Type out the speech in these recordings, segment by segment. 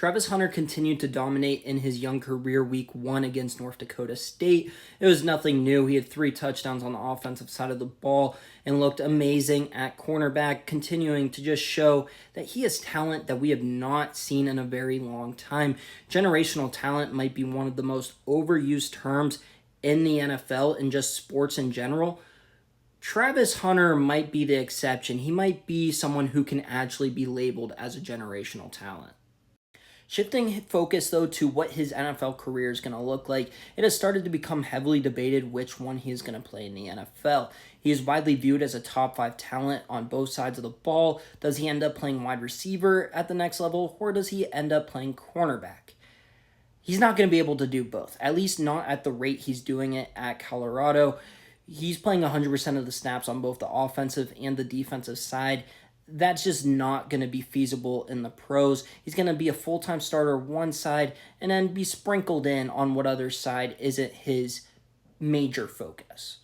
Travis Hunter continued to dominate in his young career week 1 against North Dakota State. It was nothing new. He had 3 touchdowns on the offensive side of the ball and looked amazing at cornerback, continuing to just show that he has talent that we have not seen in a very long time. Generational talent might be one of the most overused terms in the NFL and just sports in general. Travis Hunter might be the exception. He might be someone who can actually be labeled as a generational talent. Shifting focus, though, to what his NFL career is going to look like, it has started to become heavily debated which one he is going to play in the NFL. He is widely viewed as a top 5 talent on both sides of the ball. Does he end up playing wide receiver at the next level, or does he end up playing cornerback? He's not going to be able to do both, at least not at the rate he's doing it at Colorado. He's playing 100% of the snaps on both the offensive and the defensive side. That's just not going to be feasible in the pros. He's going to be a full-time starter one side and then be sprinkled in on what other side isn't his major focus.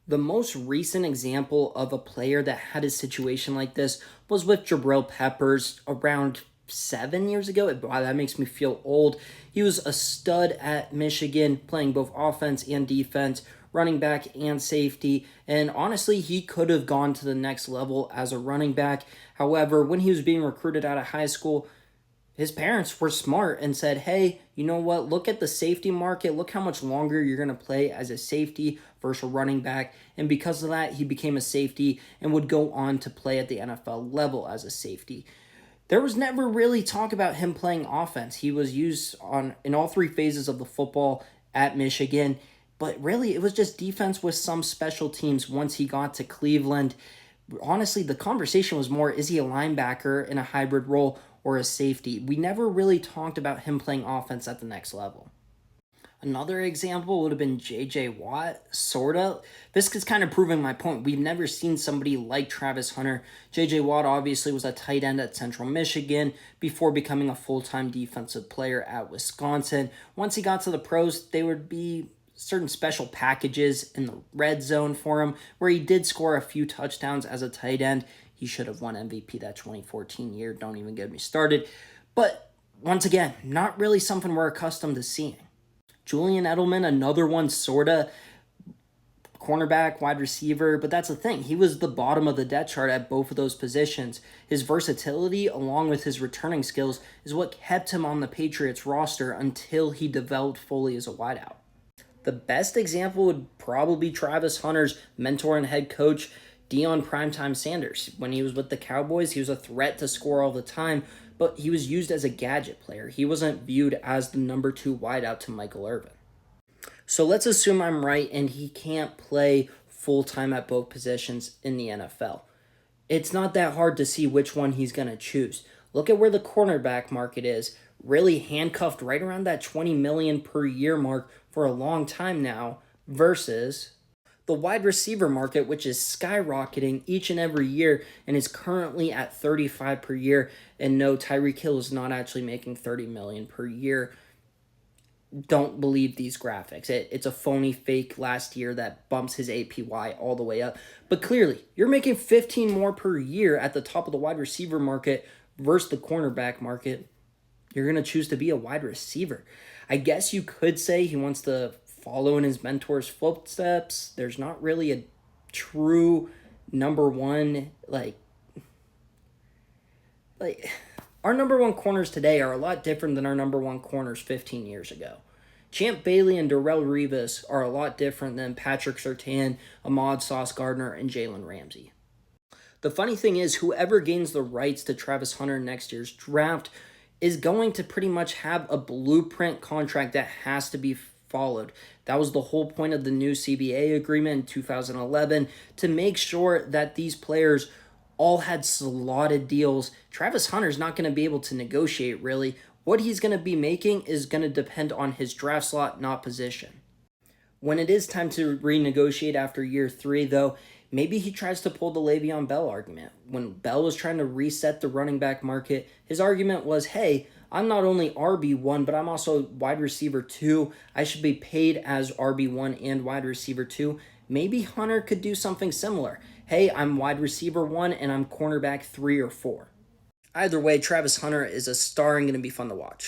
The most recent example of a player that had a situation like this was with Jabril Peppers around 7 years ago. Wow, that makes me feel old. He was a stud at Michigan, playing both offense and defense, running back and safety, and honestly, he could have gone to the next level as a running back. However, when he was being recruited out of high school, his parents were smart and said, hey, you know what, look at the safety market, look how much longer you're going to play as a safety versus a running back, and because of that, he became a safety and would go on to play at the NFL level as a safety. There was never really talk about him playing offense. He was used in all 3 phases of the football at Michigan, but really, it was just defense with some special teams once he got to Cleveland. Honestly, the conversation was more, is he a linebacker in a hybrid role or a safety? We never really talked about him playing offense at the next level. Another example would have been J.J. Watt, sorta. This is kind of proving my point. We've never seen somebody like Travis Hunter. J.J. Watt obviously was a tight end at Central Michigan before becoming a full-time defensive player at Wisconsin. Once he got to the pros, they would be certain special packages in the red zone for him where he did score a few touchdowns as a tight end. He should have won MVP that 2014 year. Don't even get me started. But once again, not really something we're accustomed to seeing. Julian Edelman, another one, sorta cornerback, wide receiver, but that's the thing. He was the bottom of the depth chart at both of those positions. His versatility, along with his returning skills, is what kept him on the Patriots roster until he developed fully as a wideout. The best example would probably be Travis Hunter's mentor and head coach, Deion Primetime Sanders. When he was with the Cowboys, he was a threat to score all the time, but he was used as a gadget player. He wasn't viewed as the number 2 wideout to Michael Irvin. So let's assume I'm right and he can't play full-time at both positions in the NFL. It's not that hard to see which one he's going to choose. Look at where the cornerback market is, really handcuffed right around that $20 million per year mark for a long time now, versus the wide receiver market, which is skyrocketing each and every year and is currently at 35 per year. And no, Tyreek Hill is not actually making $30 million per year. Don't believe these graphics. It's a phony fake last year that bumps his APY all the way up. But clearly, you're making 15 more per year at the top of the wide receiver market versus the cornerback market. You're going to choose to be a wide receiver. I guess you could say he wants to follow in his mentor's footsteps. There's not really a true number one, like our number 1 corners today are a lot different than our number 1 corners 15 years ago. Champ Bailey and Darrelle Revis are a lot different than Patrick Surtain, Ahmad Sauce Gardner, and Jalen Ramsey. The funny thing is, whoever gains the rights to Travis Hunter in next year's draft is going to pretty much have a blueprint contract that has to be followed. That was the whole point of the new CBA agreement in 2011, to make sure that these players all had slotted deals. Travis Hunter's not going to be able to negotiate, really. What he's going to be making is going to depend on his draft slot, not position. When it is time to renegotiate after year 3, though, maybe he tries to pull the Le'Veon Bell argument. When Bell was trying to reset the running back market, his argument was, hey, I'm not only RB1, but I'm also wide receiver 2. I should be paid as RB1 and wide receiver 2. Maybe Hunter could do something similar. Hey, I'm wide receiver 1 and I'm cornerback 3 or 4. Either way, Travis Hunter is a star and going to be fun to watch.